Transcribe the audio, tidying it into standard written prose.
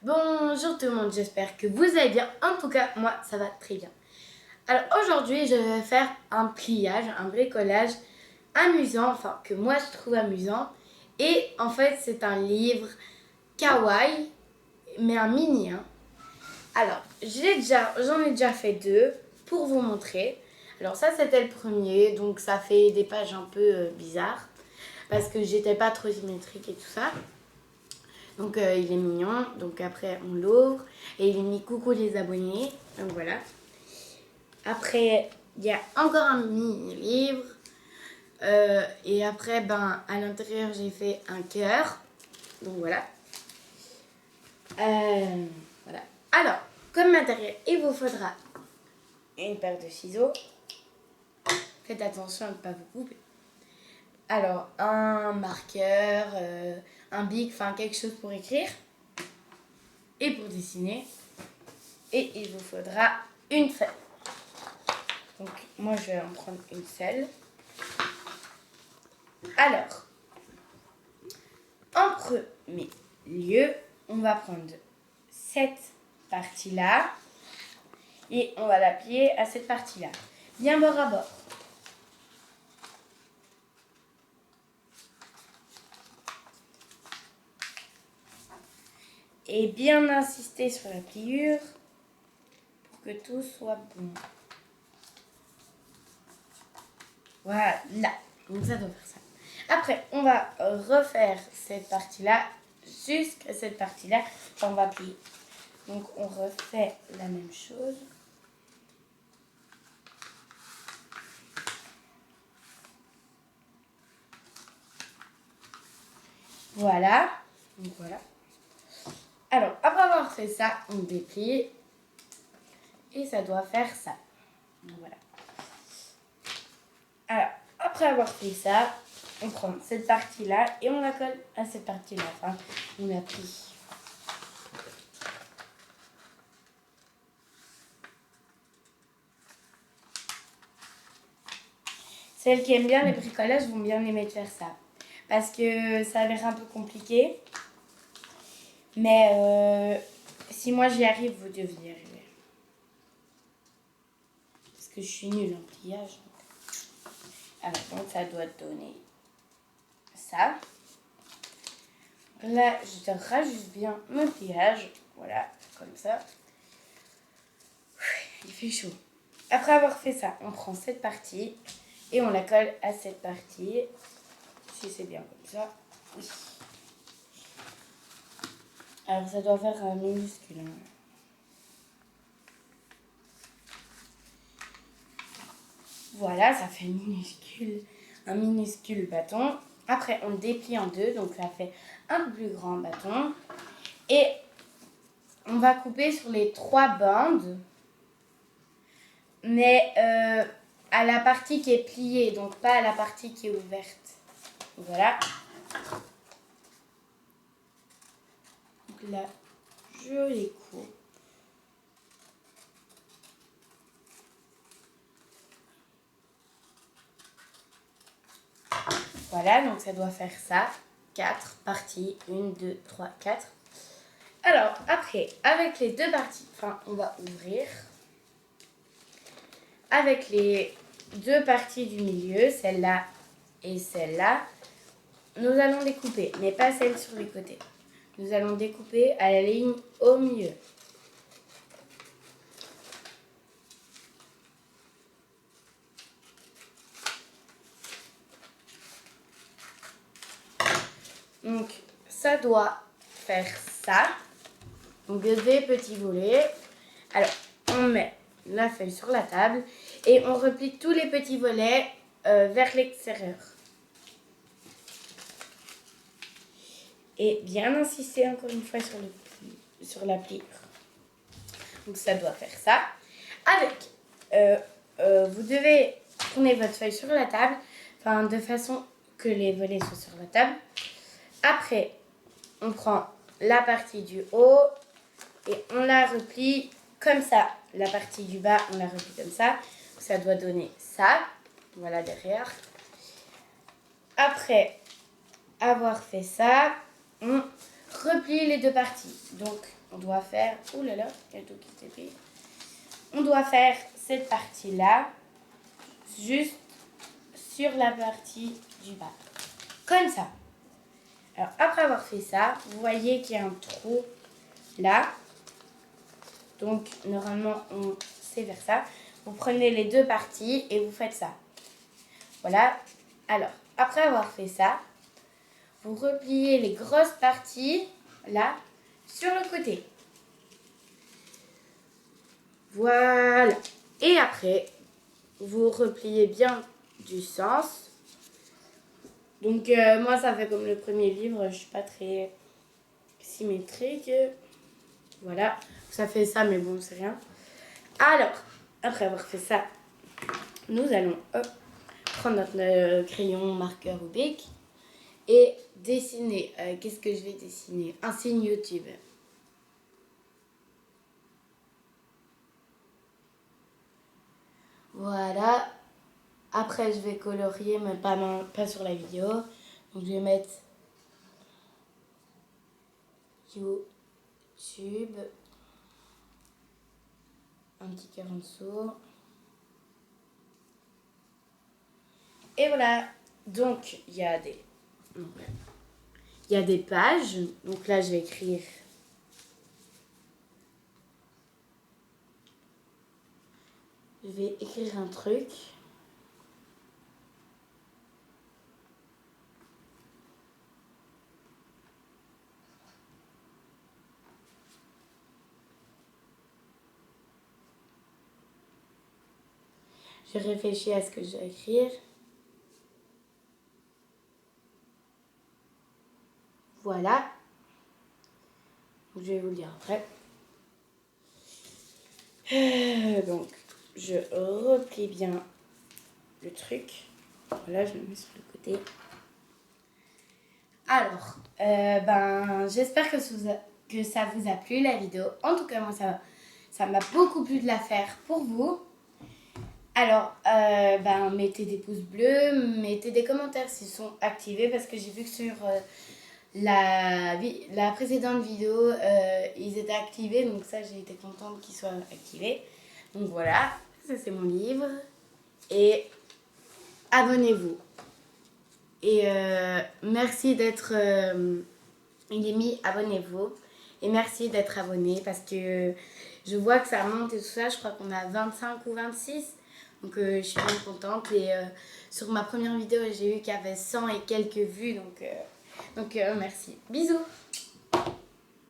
Bonjour tout le monde, j'espère que vous allez bien. En tout cas, moi, ça va très bien. Alors aujourd'hui, je vais faire un pliage, un bricolage amusant, enfin que moi je trouve amusant. Et en fait, c'est un livre kawaii, mais un mini. Alors, j'en ai déjà fait deux pour vous montrer. Alors ça, c'était le premier, donc ça fait des pages un peu bizarres parce que j'étais pas trop symétrique et tout ça. Donc il est mignon. Donc après on l'ouvre et il est mis coucou les abonnés. Donc voilà. Après il y a encore un mini livre. Et après à l'intérieur j'ai fait un cœur. Donc voilà. Voilà. Alors comme matériel il vous faudra une paire de ciseaux. Faites attention à ne pas vous couper. Alors un marqueur, un bic, enfin quelque chose pour écrire et pour dessiner. Et il vous faudra une feuille. Donc moi je vais en prendre une seule. Alors, en premier lieu, on va prendre cette partie-là et on va la plier à cette partie-là. Bien bord à bord. Et bien insister sur la pliure pour que tout soit bon. Voilà, donc ça doit faire ça. Après, on va refaire cette partie-là jusqu'à cette partie-là. On va plier. Donc on refait la même chose. Voilà. Donc voilà. Alors, après avoir fait ça, on déplie. Et ça doit faire ça. Donc voilà. Alors, après avoir fait ça, on prend cette partie-là et on la colle à cette partie-là. Enfin, on la plie. Celles qui aiment bien les bricolages vont bien aimer de faire ça. Parce que ça a l'air un peu compliqué. Mais si moi j'y arrive, vous devez y arriver. Parce que je suis nulle en pliage. Alors, donc ça doit donner ça. Là, je rajoute bien mon pliage. Voilà, comme ça. Il fait chaud. Après avoir fait ça, on prend cette partie et on la colle à cette partie. Si c'est bien comme ça. Oui. Alors ça doit faire un minuscule. Voilà, ça fait un minuscule bâton. Après, on déplie en deux, donc ça fait un plus grand bâton. Et on va couper sur les 3 bandes, mais à la partie qui est pliée, donc pas à la partie qui est ouverte. Voilà. Donc là, je les coupe. Voilà, donc ça doit faire ça. 4 parties. 1, 2, 3, 4. Alors, après, avec les 2 parties, enfin, on va ouvrir. Avec les 2 parties du milieu, celle-là et celle-là, nous allons découper, mais pas celle sur les côtés. Nous allons découper à la ligne au milieu. Donc, ça doit faire ça. Donc, des petits volets. Alors, on met la feuille sur la table et on replie tous les petits volets vers l'extérieur. Et bien insister encore une fois sur la pliure. Donc, ça doit faire ça. Avec, vous devez tourner votre feuille sur la table, enfin, de façon que les volets soient sur la table. Après, on prend la partie du haut et on la replie comme ça. La partie du bas, on la replie comme ça. Ça doit donner ça. Voilà derrière. Après avoir fait ça, on replie les 2 parties. Donc, on doit faire... Ouh là là, il y a tout qui s'est pris. On doit faire cette partie-là, juste sur la partie du bas. Comme ça. Alors, après avoir fait ça, vous voyez qu'il y a un trou là. Donc, normalement, on sait faire ça. Vous prenez les deux parties et vous faites ça. Voilà. Alors, après avoir fait ça, vous repliez les grosses parties, là, sur le côté. Voilà. Et après, vous repliez bien du sens. Donc, moi, ça fait comme le premier livre. Je suis pas très symétrique. Voilà. Ça fait ça, mais bon, c'est rien. Alors, après avoir fait ça, nous allons prendre notre crayon, marqueur ou bic et dessiner. Qu'est-ce que je vais dessiner? Un signe YouTube. Voilà. Après, je vais colorier, mais pas sur la vidéo. Donc, je vais mettre YouTube. Un petit cœur en dessous. Et voilà. Donc, il y a des pages. Donc là, je vais écrire. Je vais écrire un truc. Je réfléchis à ce que je vais écrire. Voilà. Je vais vous le dire après. Donc, je replie bien le truc. Voilà, je le mets sur le côté. Alors, j'espère que ça vous a plu la vidéo. En tout cas, moi, ça m'a beaucoup plu de la faire pour vous. Alors, mettez des pouces bleus, mettez des commentaires s'ils sont activés parce que j'ai vu que sur la précédente vidéo, ils étaient activés. Donc ça, j'ai été contente qu'ils soient activés. Donc voilà, ça c'est mon livre. Et abonnez-vous. Et merci d'être... il est mis abonnez-vous. Et merci d'être abonné parce que je vois que ça monte et tout ça. Je crois qu'on a 25 ou 26. Donc je suis bien contente. Et sur ma première vidéo, j'ai eu qu'il y avait 100 et quelques vues. Donc merci. Bisous.